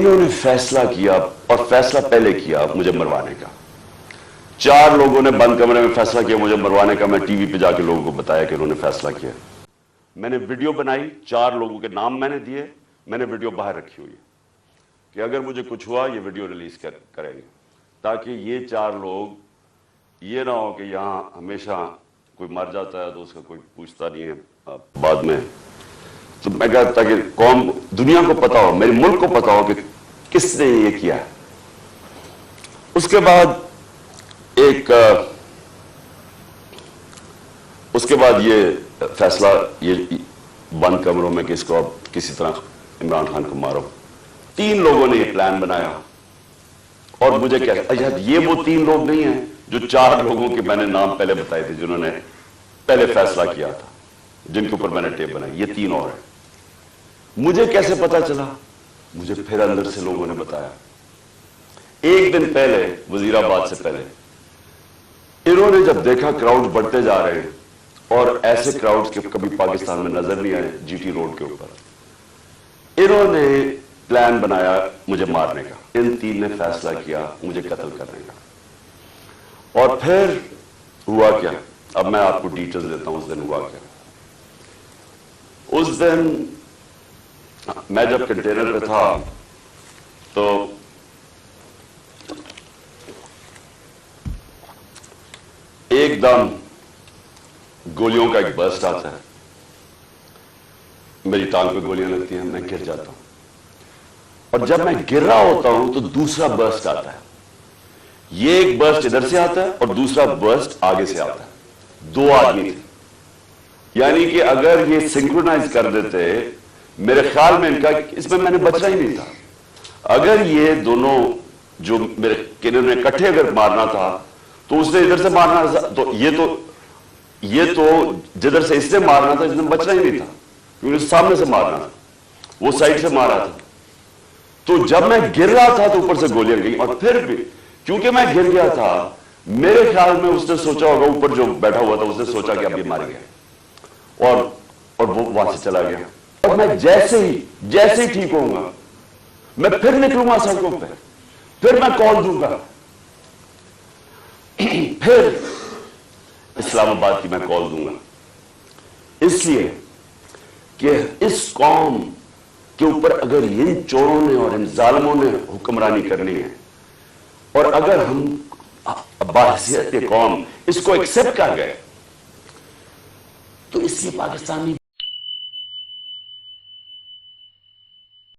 انہوں نے فیصلہ کیا، اور فیصلہ پہلے کیا مجھے مروانے کا. 4 لوگوں نے بند کمرے میں فیصلہ کیا مجھے مروانے کا. میں ٹی وی پہ جا کے لوگوں کو بتایا کہ انہوں نے فیصلہ کیا. میں نے ویڈیو بنائی، 4 لوگوں کے نام میں نے دیے. میں نے ویڈیو باہر رکھی ہوئی کہ اگر مجھے کچھ ہوا یہ ویڈیو ریلیز کریں گے، تاکہ یہ 4 لوگ یہ نہ ہو کہ یہاں ہمیشہ کوئی مر جاتا ہے تو اس کا کوئی پوچھتا نہیں ہے بعد میں. تو میں کہا تاکہ قوم دنیا کو پتا ہو، میرے ملک کو پتا ہو کہ کس نے یہ کیا ہے. اس کے بعد یہ فیصلہ یہ بند کمروں میں کہ اس کو اب کسی طرح عمران خان کو مارو. 3 لوگوں نے یہ پلان بنایا، اور مجھے کیا یہ وہ 3 لوگ نہیں ہیں جو 4 لوگوں کے میں نے نام پہلے بتائے تھے جنہوں نے پہلے فیصلہ کیا تھا، جن کے اوپر میں نے ٹیپ بنائی. یہ 3 اور ہیں. مجھے کیسے پتا چلا؟ مجھے پھر اندر سے لوگوں نے بتایا. 1 دن پہلے وزیر آباد سے پہلے انہوں نے جب دیکھا کراؤڈ بڑھتے جا رہے ہیں، اور ایسے کراؤڈ کے کبھی پاکستان میں نظر نہیں آئے جی ٹی روڈ کے اوپر، انہوں نے پلان بنایا مجھے مارنے کا. ان 3 نے فیصلہ کیا مجھے قتل کرنے کا. اور پھر ہوا کیا؟ اب میں آپ کو ڈیٹیلز دیتا ہوں. اس دن ہوا کیا؟ اس دن میں جب کنٹینر پہ تھا تو ایک دم گولیوں کا ایک برسٹ آتا ہے. میری ٹانگ پہ گولیاں لگتی ہیں، میں گر جاتا ہوں. اور جب میں گر رہا ہوتا ہوں تو دوسرا برسٹ آتا ہے. یہ ایک برسٹ ادھر سے آتا ہے اور دوسرا برسٹ آگے سے آتا ہے. 2 آدمی تھے. یعنی کہ اگر یہ سنکرونائز کر دیتے، میرے خیال میں ان کا اس میں نے بچنا ہی نہیں تھا. اگر یہ دونوں جو میرے کنوں نے اکٹھے اگر مارنا تھا تو اس نے ادھر سے مارنا تھا، تو یہ تو جدھر سے اس نے مارنا تھا اس نے بچنا ہی نہیں تھا، کیونکہ سامنے سے مارنا تھا، وہ سائڈ سے مارا تھا. تو جب میں گر رہا تھا تو اوپر سے گولیاں گئی. اور پھر بھی کیونکہ میں گر گیا تھا، میرے خیال میں اس نے سوچا ہوگا، اوپر جو بیٹھا ہوا تھا اس نے سوچا کہ اب یہ مار گیا، اور وہ وہاں سے چلا گیا. اور میں جیسے ہی ٹھیک ہوں گا میں پھر نکلوں گا سڑکوں پہ، پھر میں کال دوں گا، پھر اسلام آباد کی میں کال دوں گا. اس لیے کہ اس قوم کے اوپر اگر ان چوروں نے اور ان ظالموں نے حکمرانی کرنی ہے، اور اگر ہم بحیثیت قوم اس کو ایکسپٹ کر گئے، تو اس لیے پاکستانی